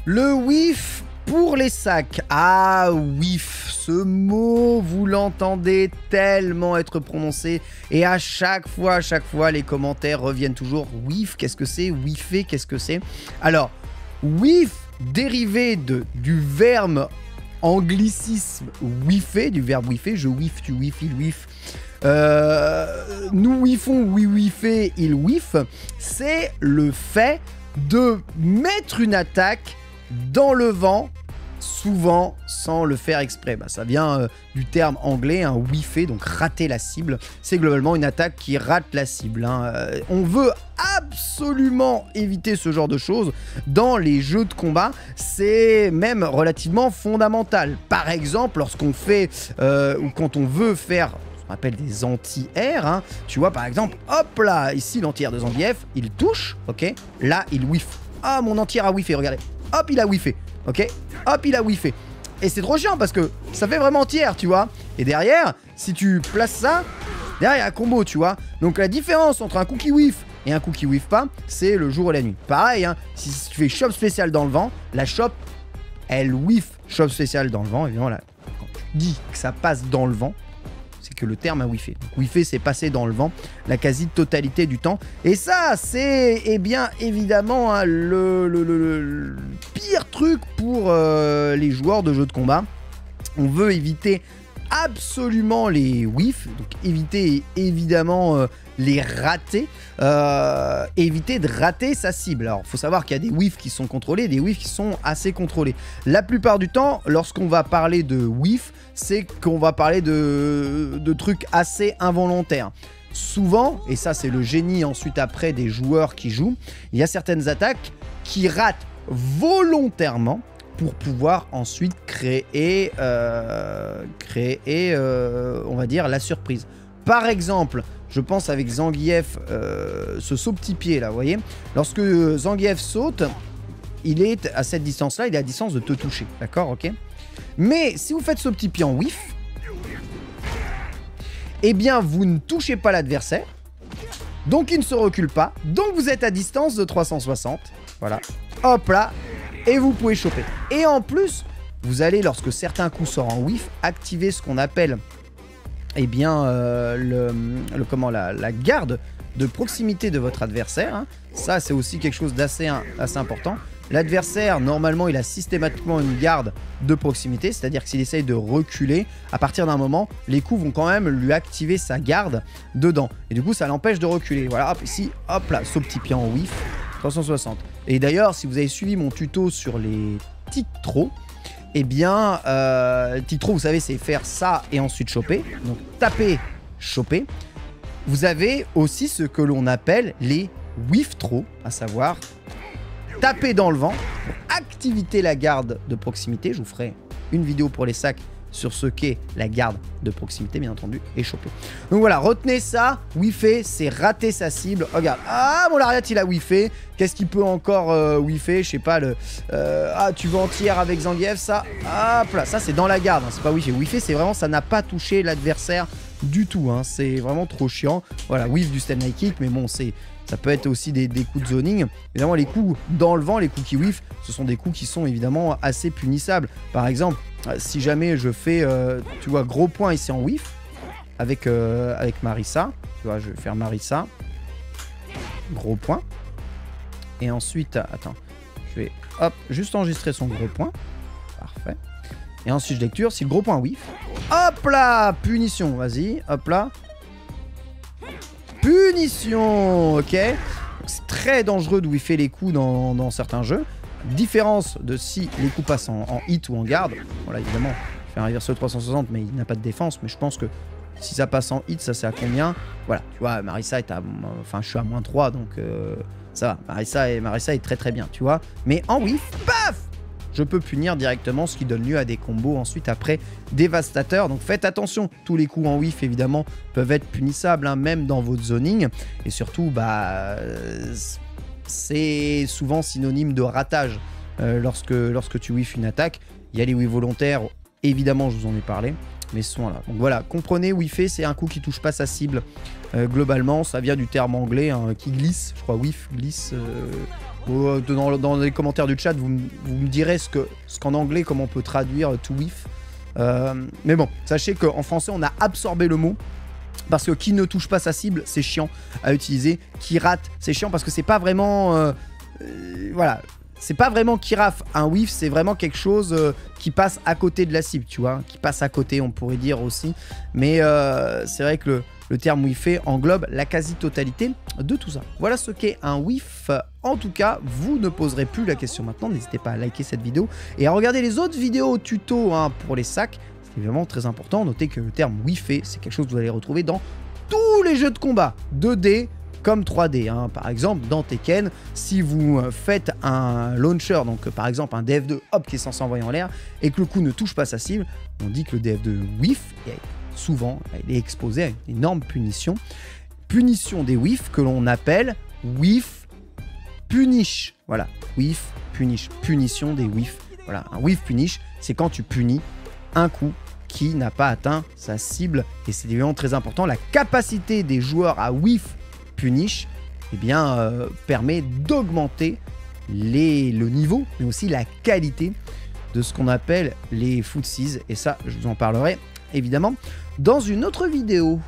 Le whiff pour les sacs. Ah, whiff, ce mot, vous l'entendez tellement être prononcé. Et à chaque fois, les commentaires reviennent toujours. Whiff, qu'est-ce que c'est? Whiffer, qu'est-ce que c'est? Alors, whiff, dérivé du verbe anglicisme whiffer, du verbe whiffer. Je whiff, tu whiff, il whiff. Nous whiffons, oui whiffer, il whiff. C'est le fait de mettre une attaque dans le vent, souvent sans le faire exprès. Bah, ça vient du terme anglais, hein, whiffer, donc rater la cible. C'est globalement une attaque qui rate la cible. Hein. On veut absolument éviter ce genre de choses dans les jeux de combat. C'est même relativement fondamental. Par exemple, lorsqu'on fait ou quand on veut faire ce qu'on appelle des anti-air, hein. Tu vois, par exemple, hop là, ici l'anti-air de Zangief, il touche, ok, là il whiff. Ah, mon anti-air a whiffé, regardez. Hop, il a whiffé, ok, hop, il a whiffé. Et c'est trop chiant parce que ça fait vraiment anti-air, tu vois. Et derrière, si tu places ça, derrière il y a un combo, tu vois. Donc la différence entre un coup qui whiff et un coup qui whiff pas, c'est le jour et la nuit. Pareil, hein, si tu fais shop spécial dans le vent, la shop, elle whiff shop spécial dans le vent. Évidemment, là, quand tu dis que ça passe dans le vent, c'est que le terme a whiffé. Donc, whiffer, c'est passer dans le vent la quasi-totalité du temps. Et ça, c'est eh bien évidemment hein, le pire truc pour les joueurs de jeux de combat. On veut éviter absolument les whiffs, donc éviter évidemment les rater, éviter de rater sa cible. Alors, il faut savoir qu'il y a des whiffs qui sont contrôlés, des whiffs qui sont assez contrôlés. La plupart du temps, lorsqu'on va parler de whiff, c'est qu'on va parler de trucs assez involontaires. Souvent, et ça c'est le génie ensuite après des joueurs qui jouent, il y a certaines attaques qui ratent volontairement pour pouvoir ensuite créer, on va dire, la surprise. Par exemple, je pense avec Zangief, ce saut petit pied là, vous voyez, lorsque Zangief saute, il est à cette distance-là, il est à distance de te toucher, d'accord, ok. Mais si vous faites ce petit pied en whiff, eh bien vous ne touchez pas l'adversaire, donc il ne se recule pas, donc vous êtes à distance de 360, voilà, hop là, et vous pouvez choper. Et en plus, vous allez, lorsque certains coups sortent en whiff, activer ce qu'on appelle eh bien, la garde de proximité de votre adversaire. Hein. Ça, c'est aussi quelque chose d'assez important. L'adversaire, normalement, il a systématiquement une garde de proximité, c'est-à-dire que s'il essaye de reculer, à partir d'un moment, les coups vont quand même lui activer sa garde dedans. Et du coup, ça l'empêche de reculer. Voilà, hop, ici, hop là, ce petit pied en whiff, 360. Et d'ailleurs, si vous avez suivi mon tuto sur les tic-tro, eh bien, tic-tro, vous savez, c'est faire ça et ensuite choper. Donc, taper, choper. Vous avez aussi ce que l'on appelle les whiff-tro, à savoir taper dans le vent pour activer la garde de proximité. Je vous ferai une vidéo pour les sacs sur ce qu'est la garde de proximité, bien entendu, et choper. Donc voilà, retenez ça. Whiffer, c'est rater sa cible. Regarde, ah, mon lariat, il a whiffé. Qu'est-ce qu'il peut encore whiffer? Je sais pas, ah, tu veux entière avec Zangief, ça. Hop là, ça, c'est dans la garde, hein, c'est pas whiffer. Whiffer, c'est vraiment, ça n'a pas touché l'adversaire du tout. Hein, c'est vraiment trop chiant. Voilà, whiff du stand high kick, mais bon, ça peut être aussi des coups de zoning. Évidemment, les coups dans le vent, les coups qui whiff, ce sont des coups qui sont évidemment assez punissables. Par exemple, si jamais je fais, tu vois, gros point ici en whiff, avec Marissa, tu vois, je vais faire Marissa, gros point. Et ensuite, attends, je vais, hop, juste enregistrer son gros point. Parfait. Et ensuite, je lecture, si le gros point whiff, hop là, punition, vas-y, hop là. Punition, ok. C'est très dangereux de whiffer les coups dans certains jeux. Différence de si les coups passent en hit ou en garde. Voilà, évidemment, je fais un reverse 360, mais il n'a pas de défense. Mais je pense que si ça passe en hit, ça c'est à combien? Voilà, tu vois, Marissa est à... Enfin, je suis à -3, donc ça va. Marissa est très très bien, tu vois. Mais en whiff, paf, je peux punir directement, ce qui donne lieu à des combos ensuite après dévastateurs. Donc faites attention, tous les coups en whiff évidemment peuvent être punissables, hein, même dans votre zoning. Et surtout, bah, c'est souvent synonyme de ratage lorsque tu whiffes une attaque. Il y a les whiffs volontaires, évidemment je vous en ai parlé. soins là. Donc voilà, comprenez, whiffer, c'est un coup qui touche pas sa cible. Globalement, ça vient du terme anglais hein, qui glisse, je crois, whiff, glisse. Dans les commentaires du chat, vous me direz ce qu'en anglais, comment on peut traduire to whiff. Mais bon, sachez qu'en français, on a absorbé le mot. Parce que qui ne touche pas sa cible, c'est chiant à utiliser. Qui rate, c'est chiant parce que c'est pas vraiment... voilà. C'est pas vraiment qui rate un whiff, c'est vraiment quelque chose qui passe à côté de la cible, tu vois. Qui passe à côté, on pourrait dire aussi. Mais c'est vrai que le terme whiffer englobe la quasi-totalité de tout ça. Voilà ce qu'est un whiff. En tout cas, vous ne poserez plus la question maintenant. N'hésitez pas à liker cette vidéo et à regarder les autres vidéos tuto hein, pour les sacs. C'est vraiment très important. Notez que le terme whiffer, c'est quelque chose que vous allez retrouver dans tous les jeux de combat, 2D comme 3D. Hein. Par exemple, dans Tekken, si vous faites un launcher, donc par exemple un DF2 hop, qui est censé envoyer en l'air, et que le coup ne touche pas sa cible, on dit que le DF2 whiff, et souvent, il est exposé à une énorme punition. Punition des whiffs que l'on appelle whiff punish. Voilà, whiff punish. Punition des whiffs. Voilà, un whiff punish, c'est quand tu punis un coup qui n'a pas atteint sa cible. Et c'est évidemment très important. La capacité des joueurs à whiff punish eh bien, permet d'augmenter le niveau, mais aussi la qualité de ce qu'on appelle les footsies. Et ça, je vous en parlerai évidemment dans une autre vidéo.